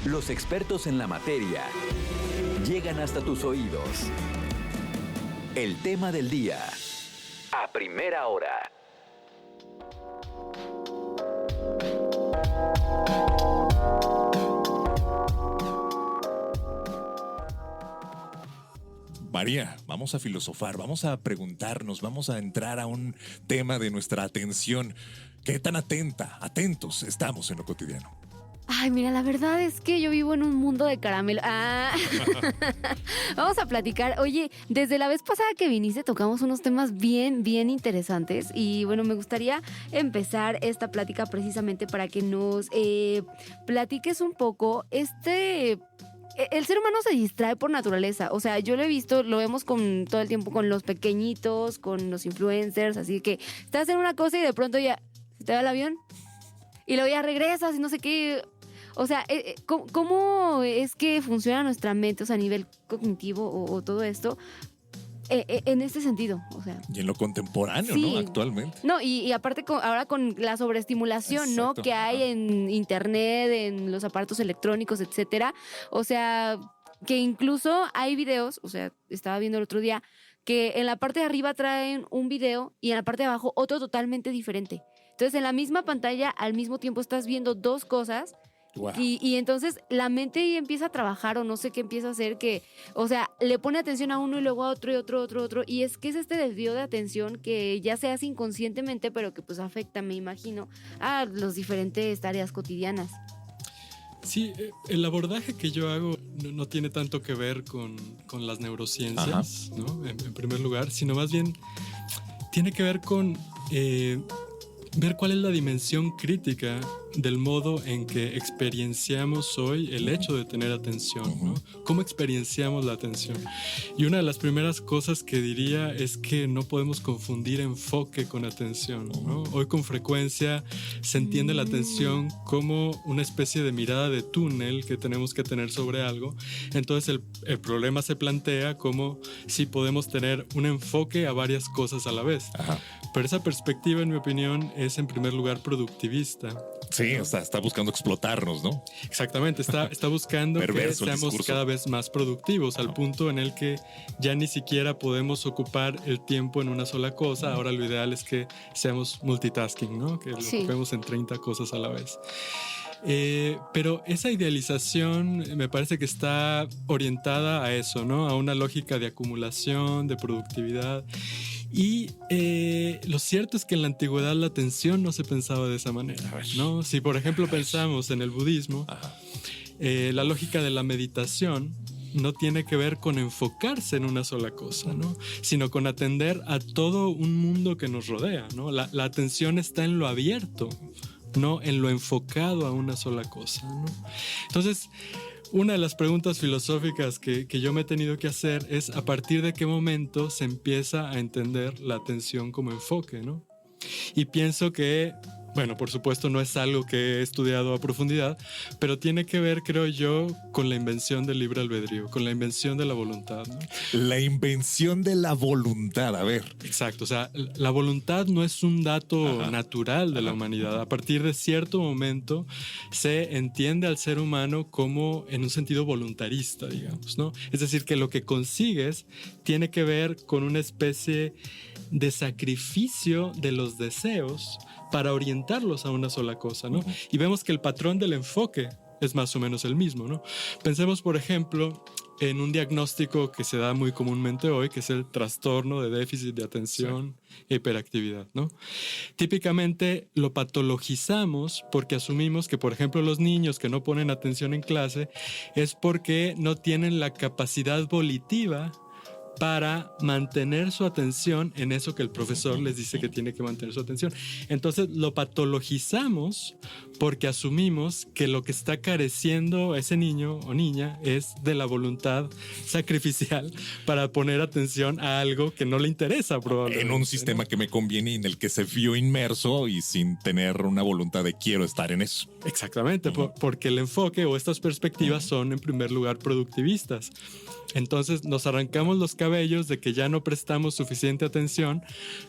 Los expertos en la materia llegan hasta tus oídos. El tema del día. A primera hora. María, vamos a filosofar, vamos a preguntarnos, vamos a entrar a un tema de nuestra atención. ¿Qué tan atentos estamos en lo cotidiano? Ay, mira, la verdad es que yo vivo en un mundo de caramelo. Vamos a platicar. Oye, desde la vez pasada que viniste tocamos unos temas bien interesantes y bueno, me gustaría empezar esta plática precisamente para que nos platiques un poco el ser humano se distrae por naturaleza, o sea, yo lo he visto, lo vemos con todo el tiempo con los pequeñitos, con los influencers, así que estás en una cosa y de pronto ya se te va el avión y luego ya regresas y no sé qué. O sea, ¿cómo es que funciona nuestra mente, o sea, a nivel cognitivo o todo esto? En este sentido, o sea. Y en lo contemporáneo, sí, ¿no? Actualmente. No, y aparte ahora con la sobreestimulación, exacto, ¿no? Que hay en internet, en los aparatos electrónicos, etcétera. O sea, que incluso hay videos, o sea, estaba viendo el otro día, que en la parte de arriba traen un video y en la parte de abajo otro totalmente diferente. Entonces, en la misma pantalla, al mismo tiempo estás viendo dos cosas. Wow. Y entonces la mente empieza a trabajar o no sé qué empieza a hacer que, o sea, le pone atención a uno y luego a otro y otro. Y es que es este desvío de atención que ya se hace inconscientemente, pero que pues afecta, me imagino, a las diferentes tareas cotidianas. Sí, el abordaje que yo hago no tiene tanto que ver con las neurociencias, ¿no? En primer lugar, sino más bien tiene que ver con ver cuál es la dimensión crítica del modo en que experienciamos hoy el hecho de tener atención, ¿no? ¿Cómo experienciamos la atención? Y una de las primeras cosas que diría es que no podemos confundir enfoque con atención, ¿no? Hoy con frecuencia se entiende la atención como una especie de mirada de túnel que tenemos que tener sobre algo. Entonces el problema se plantea como si podemos tener un enfoque a varias cosas a la vez. Ajá. Pero esa perspectiva, en mi opinión, es en primer lugar productivista. Sí, o sea, está buscando explotarnos, ¿no? Exactamente, está buscando que seamos cada vez más productivos, al punto en el que ya ni siquiera podemos ocupar el tiempo en una sola cosa. Ahora lo ideal es que seamos multitasking, ¿no? Que lo ocupemos en 30 cosas a la vez. Pero esa idealización me parece que está orientada a eso, ¿no? A una lógica de acumulación, de productividad. Y lo cierto es que en la antigüedad la atención no se pensaba de esa manera, ¿no? Si por ejemplo pensamos en el budismo, la lógica de la meditación no tiene que ver con enfocarse en una sola cosa, ¿no? Sino con atender a todo un mundo que nos rodea, ¿no? La atención está en lo abierto, no en lo enfocado a una sola cosa, ¿no? Entonces, una de las preguntas filosóficas que yo me he tenido que hacer es a partir de qué momento se empieza a entender la atención como enfoque, ¿no? Y pienso que, bueno, por supuesto no es algo que he estudiado a profundidad, pero tiene que ver, creo yo, con la invención del libre albedrío, con la invención de la voluntad, ¿no? La invención de la voluntad, a ver. Exacto, o sea, la voluntad no es un dato natural de la humanidad. A partir de cierto momento se entiende al ser humano como en un sentido voluntarista, digamos, ¿no? Es decir, que lo que consigues tiene que ver con una especie de sacrificio de los deseos para orientarlos a una sola cosa, ¿no? Y vemos que el patrón del enfoque es más o menos el mismo, ¿no? Pensemos, por ejemplo, en un diagnóstico que se da muy comúnmente hoy, que es el trastorno de déficit de atención e hiperactividad, ¿no? Típicamente lo patologizamos porque asumimos que, por ejemplo, los niños que no ponen atención en clase es porque no tienen la capacidad volitiva para mantener su atención en eso que el profesor les dice que tiene que mantener su atención. Entonces lo patologizamos porque asumimos que lo que está careciendo ese niño o niña es de la voluntad sacrificial para poner atención a algo que no le interesa probablemente. En un sistema que me conviene, en el que se vio inmerso y sin tener una voluntad de quiero estar en eso. Exactamente, porque el enfoque o estas perspectivas son en primer lugar productivistas. Entonces nos arrancamos los cabellos, de que ya no prestamos suficiente atención,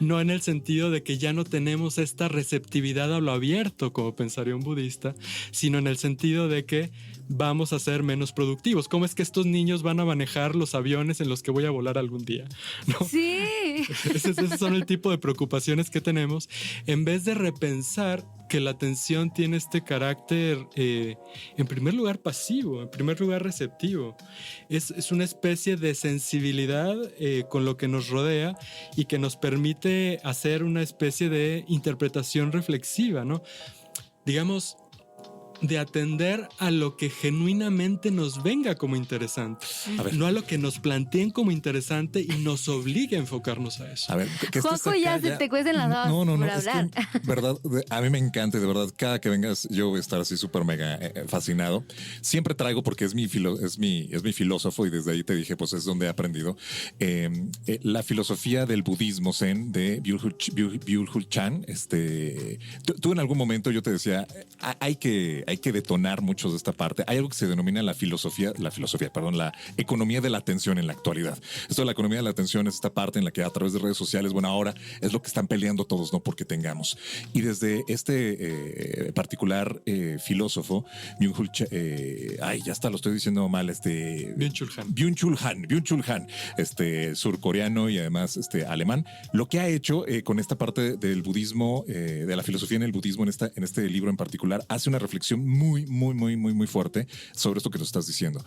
no en el sentido de que ya no tenemos esta receptividad a lo abierto, como pensaría un budista, sino en el sentido de que vamos a ser menos productivos. ¿Cómo es que estos niños van a manejar los aviones en los que voy a volar algún día? ¿No? Sí. Esos son el tipo de preocupaciones que tenemos, en vez de repensar que la atención tiene este carácter, en primer lugar, pasivo, en primer lugar, receptivo. Es una especie de sensibilidad con lo que nos rodea y que nos permite hacer una especie de interpretación reflexiva, ¿no? Digamos, de atender a lo que genuinamente nos venga como interesante, no a lo que nos planteen como interesante y nos obligue a enfocarnos a eso. A ver, Juanjo, ya se te cuecen las babas por hablar. Es que, verdad, a mí me encanta, de verdad, cada que vengas yo voy a estar así súper mega fascinado. Siempre traigo, porque es mi filósofo, y desde ahí te dije, pues es donde he aprendido, la filosofía del budismo zen de Byul-Chul Chan. Tú en algún momento yo te decía, hay que detonar mucho de esta parte. Hay algo que se denomina la economía de la atención en la actualidad. Esto de la economía de la atención es esta parte en la que a través de redes sociales, bueno, ahora es lo que están peleando todos, no porque tengamos. Y desde este particular filósofo, ya está, lo estoy diciendo mal, Byung-Chul Han, surcoreano y además alemán, lo que ha hecho con esta parte del budismo, de la filosofía en el budismo, en este libro en particular, hace una reflexión muy, muy, muy, muy, muy fuerte sobre esto que nos estás diciendo.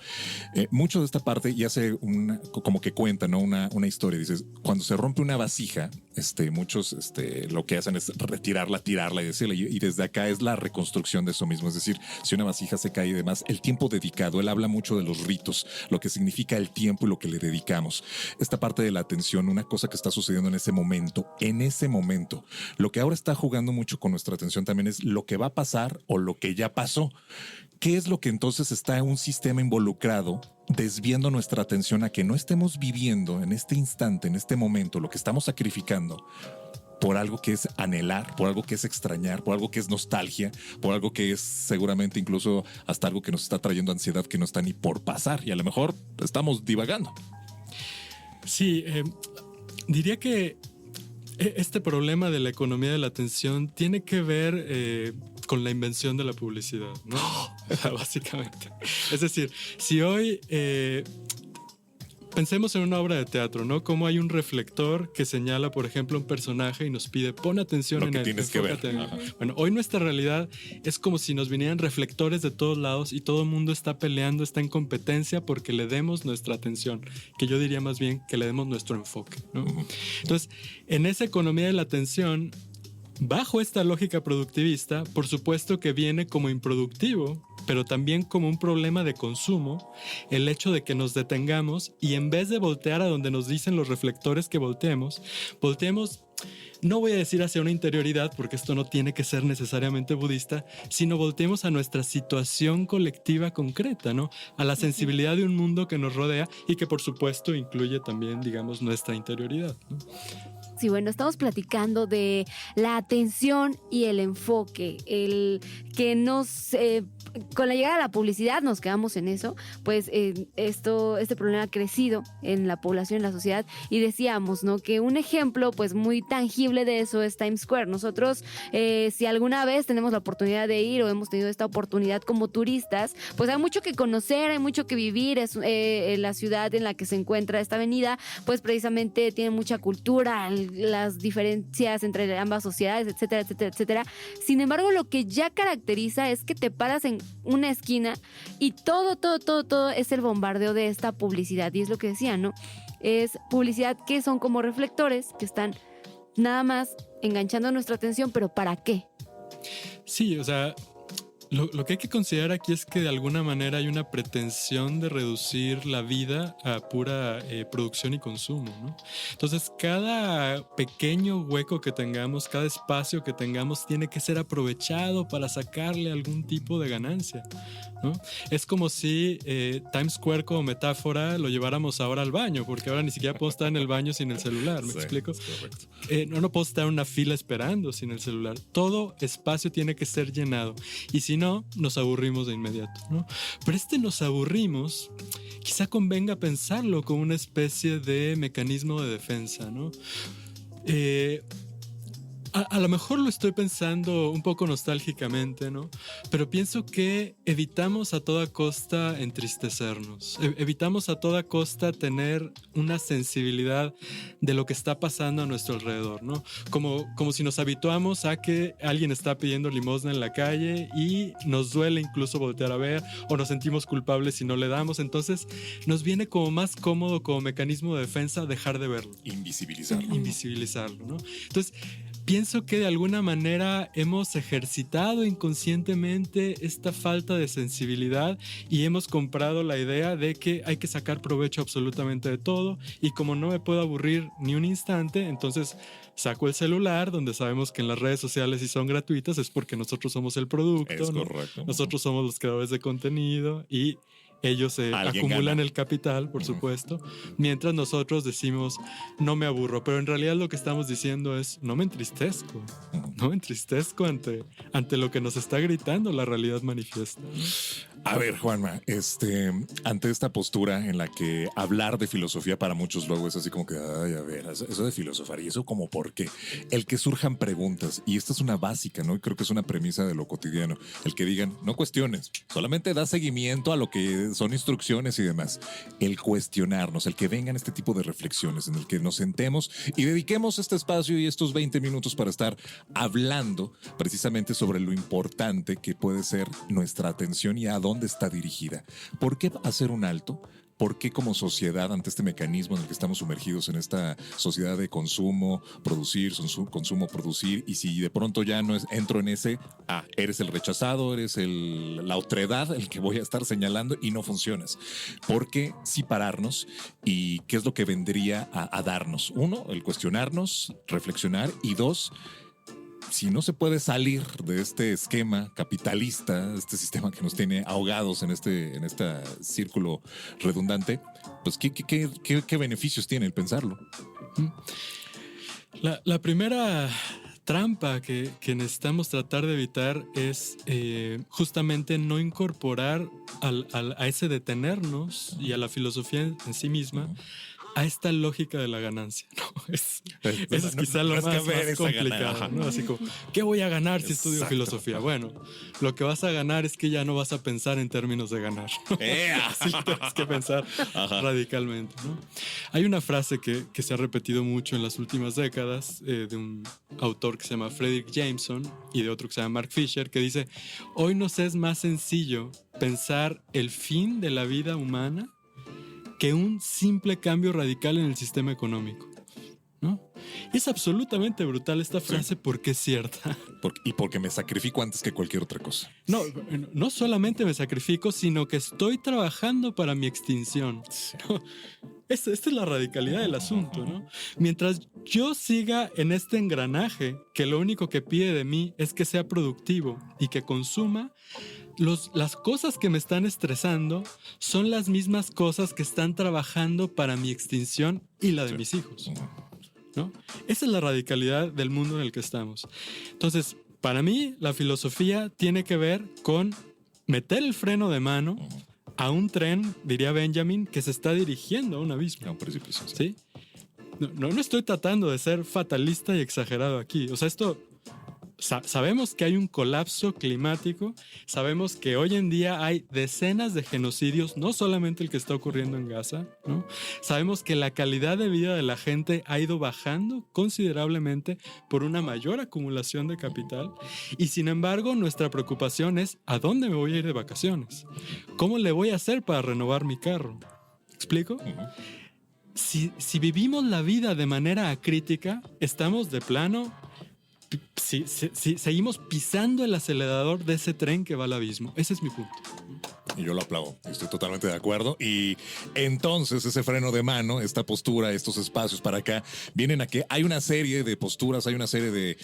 Mucho de esta parte y hace como que cuenta, ¿no? Una historia. Dices, cuando se rompe una vasija, muchos lo que hacen es retirarla, tirarla y decirle, y desde acá es la reconstrucción de eso mismo. Es decir, si una vasija se cae y demás, el tiempo dedicado, él habla mucho de los ritos, lo que significa el tiempo y lo que le dedicamos. Esta parte de la atención, una cosa que está sucediendo en ese momento, lo que ahora está jugando mucho con nuestra atención también es lo que va a pasar o lo que ya pasó. ¿Qué es lo que entonces está en un sistema involucrado desviando nuestra atención a que no estemos viviendo en este instante, en este momento, lo que estamos sacrificando por algo que es anhelar, por algo que es extrañar, por algo que es nostalgia, por algo que es seguramente incluso hasta algo que nos está trayendo ansiedad que no está ni por pasar y a lo mejor estamos divagando? Sí, diría que este problema de la economía de la atención tiene que ver con la invención de la publicidad, ¿no? Básicamente. Es decir, si hoy pensemos en una obra de teatro, ¿no? Cómo hay un reflector que señala, por ejemplo, un personaje y nos pide, pon atención en él. Lo que tienes que ver. Bueno, hoy nuestra realidad es como si nos vinieran reflectores de todos lados y todo el mundo está peleando, está en competencia porque le demos nuestra atención, que yo diría más bien que le demos nuestro enfoque, ¿no? Entonces, en esa economía de la atención, bajo esta lógica productivista, por supuesto que viene como improductivo, pero también como un problema de consumo, el hecho de que nos detengamos y en vez de voltear a donde nos dicen los reflectores que volteemos, no voy a decir hacia una interioridad, porque esto no tiene que ser necesariamente budista, sino volteemos a nuestra situación colectiva concreta, ¿no? A la sensibilidad de un mundo que nos rodea y que por supuesto incluye también, digamos, nuestra interioridad, ¿no? Sí, bueno, estamos platicando de la atención y el enfoque, el que con la llegada de la publicidad nos quedamos en eso, pues este problema ha crecido en la población, en la sociedad, y decíamos, ¿no? Que un ejemplo pues muy tangible de eso es Times Square. Nosotros, si alguna vez tenemos la oportunidad de ir o hemos tenido esta oportunidad como turistas, pues hay mucho que conocer, hay mucho que vivir. Es la ciudad en la que se encuentra esta avenida, pues precisamente tiene mucha cultura, las diferencias entre ambas sociedades, etcétera, etcétera, etcétera. Sin embargo, lo que ya caracteriza es que te paras en una esquina y todo es el bombardeo de esta publicidad. Y es lo que decía, ¿no? Es publicidad que son como reflectores que están nada más enganchando nuestra atención, pero ¿para qué? Sí, o sea, lo que hay que considerar aquí es que de alguna manera hay una pretensión de reducir la vida a pura producción y consumo, ¿no? Entonces, cada pequeño hueco que tengamos, cada espacio que tengamos tiene que ser aprovechado para sacarle algún tipo de ganancia, ¿no? Es como si Times Square como metáfora lo lleváramos ahora al baño, porque ahora ni siquiera puedo estar en el baño sin el celular, ¿me explico? No puedo estar en una fila esperando sin el celular. Todo espacio tiene que ser llenado y si no, nos aburrimos de inmediato, ¿no? Pero nos aburrimos quizá convenga pensarlo como una especie de mecanismo de defensa, ¿no? A lo mejor lo estoy pensando un poco nostálgicamente, ¿no? Pero pienso que evitamos a toda costa entristecernos. Evitamos a toda costa tener una sensibilidad de lo que está pasando a nuestro alrededor, ¿no? Como si nos habituamos a que alguien está pidiendo limosna en la calle y nos duele incluso voltear a ver, o nos sentimos culpables si no le damos. Entonces nos viene como más cómodo como mecanismo de defensa dejar de verlo. Invisibilizarlo, ¿no? Entonces pienso que de alguna manera hemos ejercitado inconscientemente esta falta de sensibilidad y hemos comprado la idea de que hay que sacar provecho absolutamente de todo, y como no me puedo aburrir ni un instante, entonces saco el celular, donde sabemos que en las redes sociales, si son gratuitas, es porque nosotros somos el producto, es ¿no? Correcto. Nosotros somos los creadores de contenido y ellos acumulan el capital, por supuesto, mientras nosotros decimos, no me aburro. Pero en realidad lo que estamos diciendo es, no me entristezco. No me entristezco ante lo que nos está gritando la realidad manifiesta, ¿no? A ver, Juanma, ante esta postura en la que hablar de filosofía para muchos luego es así como que, ay, a ver, eso de filosofar, y eso como por qué. El que surjan preguntas, y esta es una básica, ¿no? Y creo que es una premisa de lo cotidiano. El que digan, no cuestiones, solamente da seguimiento a lo que son instrucciones y demás. El cuestionarnos, el que vengan este tipo de reflexiones en el que nos sentemos y dediquemos este espacio y estos 20 minutos para estar hablando precisamente sobre lo importante que puede ser nuestra atención y a dónde está dirigida. ¿Por qué hacer un alto? ¿Por qué como sociedad, ante este mecanismo en el que estamos sumergidos en esta sociedad de consumo, producir, consumo, producir, y si de pronto ya no entro en ese, eres el rechazado, eres la otredad, el que voy a estar señalando y no funcionas? ¿Por qué sí pararnos? ¿Y qué es lo que vendría a darnos? Uno, el cuestionarnos, reflexionar, y dos, si no se puede salir de este esquema capitalista, este sistema que nos tiene ahogados en este círculo redundante, pues ¿qué beneficios tiene el pensarlo? La primera trampa que necesitamos tratar de evitar es justamente no incorporar a ese detenernos y a la filosofía en sí misma a esta lógica de la ganancia, ¿no? Eso es quizá lo más complicado, ¿no? Así como, ¿qué voy a ganar si estudio filosofía? Bueno, lo que vas a ganar es que ya no vas a pensar en términos de ganar. Así tienes que pensar radicalmente, ¿no? Hay una frase que se ha repetido mucho en las últimas décadas de un autor que se llama Fredric Jameson y de otro que se llama Mark Fisher, que dice, hoy nos es más sencillo pensar el fin de la vida humana que un simple cambio radical en el sistema económico, ¿no? Es absolutamente brutal esta frase porque es cierta. Y porque me sacrifico antes que cualquier otra cosa. No solamente me sacrifico, sino que estoy trabajando para mi extinción. ¿No? Esta es la radicalidad del asunto, ¿no? Mientras yo siga en este engranaje que lo único que pide de mí es que sea productivo y que consuma, las cosas que me están estresando son las mismas cosas que están trabajando para mi extinción y la de mis hijos, ¿no? Esa es la radicalidad del mundo en el que estamos. Entonces, para mí, la filosofía tiene que ver con meter el freno de mano a un tren, diría Benjamin, que se está dirigiendo a un abismo. A un precipicio. ¿Sí? No estoy tratando de ser fatalista y exagerado aquí. O sea, sabemos que hay un colapso climático, sabemos que hoy en día hay decenas de genocidios, no solamente el que está ocurriendo en Gaza, ¿no? Sabemos que la calidad de vida de la gente ha ido bajando considerablemente por una mayor acumulación de capital, y sin embargo nuestra preocupación es ¿a dónde me voy a ir de vacaciones? ¿Cómo le voy a hacer para renovar mi carro? ¿Explico? Si vivimos la vida de manera acrítica, estamos de plano... Sí, seguimos pisando el acelerador de ese tren que va al abismo. Ese es mi punto. Y yo lo aplaudo, estoy totalmente de acuerdo. Y entonces ese freno de mano, esta postura, estos espacios para acá, vienen a que hay una serie de posturas, hay una serie de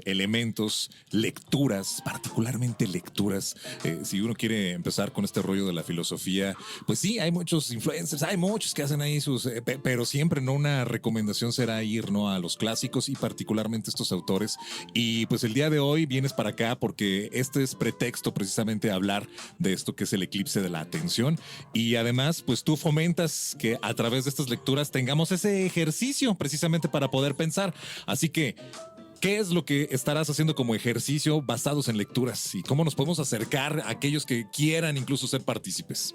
elementos, lecturas, particularmente lecturas. Si uno quiere empezar con este rollo de la filosofía, pues sí, hay muchos influencers, hay muchos que hacen ahí sus... pero siempre no, una recomendación será ir, ¿no?, a los clásicos y particularmente estos autores. Y pues el día de hoy vienes para acá porque este es pretexto precisamente a hablar de esto que es el equilibrio eclipse de la atención. Y además, pues tú fomentas que a través de estas lecturas tengamos ese ejercicio precisamente para poder pensar. Así que, ¿qué es lo que estarás haciendo como ejercicio basados en lecturas? ¿Y cómo nos podemos acercar a aquellos que quieran incluso ser partícipes?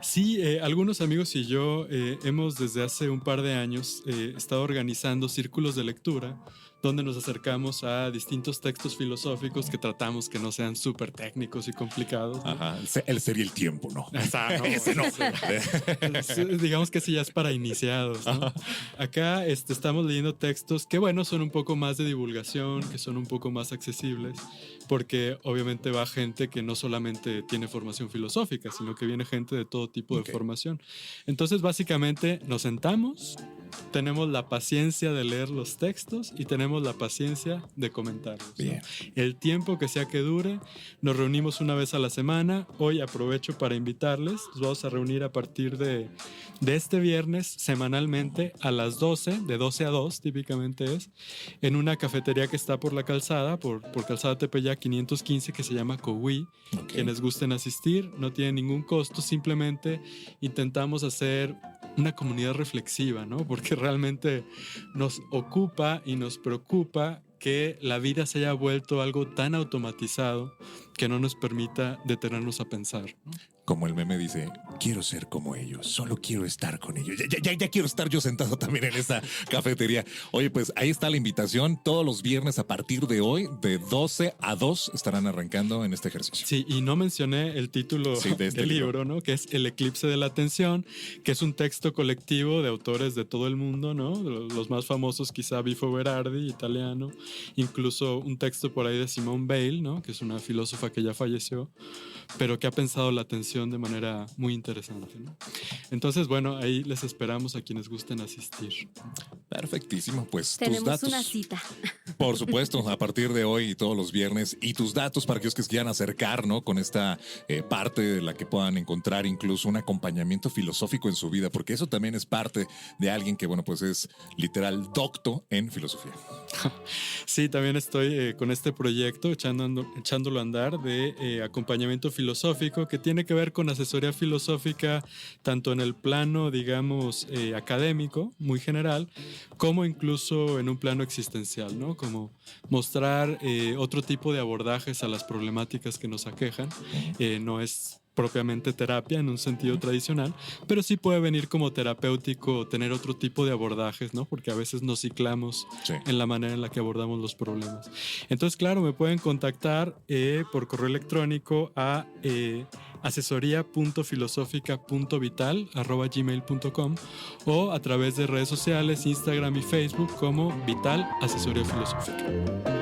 Sí, algunos amigos y yo hemos desde hace un par de años estado organizando círculos de lectura donde nos acercamos a distintos textos filosóficos que tratamos que no sean súper técnicos y complicados, ¿no? Ajá, el ser y el tiempo, ¿no? No, ese no. Digamos que sí ya es para iniciados, ¿no? Acá estamos leyendo textos que, bueno, son un poco más de divulgación, que son un poco más accesibles, porque obviamente va gente que no solamente tiene formación filosófica, sino que viene gente de todo tipo de formación. Entonces, básicamente, nos sentamos, tenemos la paciencia de leer los textos y tenemos la paciencia de comentarlos, ¿no? Bien. El tiempo que sea que dure, nos reunimos una vez a la semana. Hoy aprovecho para invitarles. Nos vamos a reunir a partir de este viernes semanalmente a las 12, de 12 a 2 típicamente es, en una cafetería que está por la calzada, por Calzada Tepeyac 515, que se llama Cowi. Quienes gusten asistir, no tiene ningún costo, simplemente intentamos hacer una comunidad reflexiva, ¿no? Porque realmente nos ocupa y nos preocupa que la vida se haya vuelto algo tan automatizado que no nos permita detenernos a pensar, ¿no? Como el meme dice, quiero ser como ellos, solo quiero estar con ellos. Ya quiero estar yo sentado también en esta cafetería. Oye, pues ahí está la invitación. Todos los viernes a partir de hoy, de 12 a 2, estarán arrancando en este ejercicio. Sí, y no mencioné el título del libro, ¿no? Que es El eclipse de la atención, que es un texto colectivo de autores de todo el mundo, ¿no? Los más famosos quizá Bifo Berardi, italiano, incluso un texto por ahí de Simone Weil, ¿no? Que es una filósofa que ya falleció, pero que ha pensado la atención de manera muy interesante, ¿no? Entonces, bueno, ahí les esperamos a quienes gusten asistir. Perfectísimo, pues tenemos tus datos. Una cita. Por supuesto, a partir de hoy y todos los viernes, y tus datos para aquellos que se quieran acercar, ¿no? Con esta parte de la que puedan encontrar incluso un acompañamiento filosófico en su vida, porque eso también es parte de alguien que, bueno, pues es literal docto en filosofía. Sí, también estoy con este proyecto echándolo a andar de acompañamiento filosófico, que tiene que ver con asesoría filosófica tanto en el plano, digamos, académico, muy general, como incluso en un plano existencial, ¿no? Como mostrar otro tipo de abordajes a las problemáticas que nos aquejan. No es propiamente terapia en un sentido tradicional, pero sí puede venir como terapéutico tener otro tipo de abordajes, ¿no? Porque a veces nos ciclamos en la manera en la que abordamos los problemas. Entonces, claro, me pueden contactar por correo electrónico a asesoría.filosófica.vital@gmail.com o a través de redes sociales, Instagram y Facebook como Vital Asesoría Filosófica.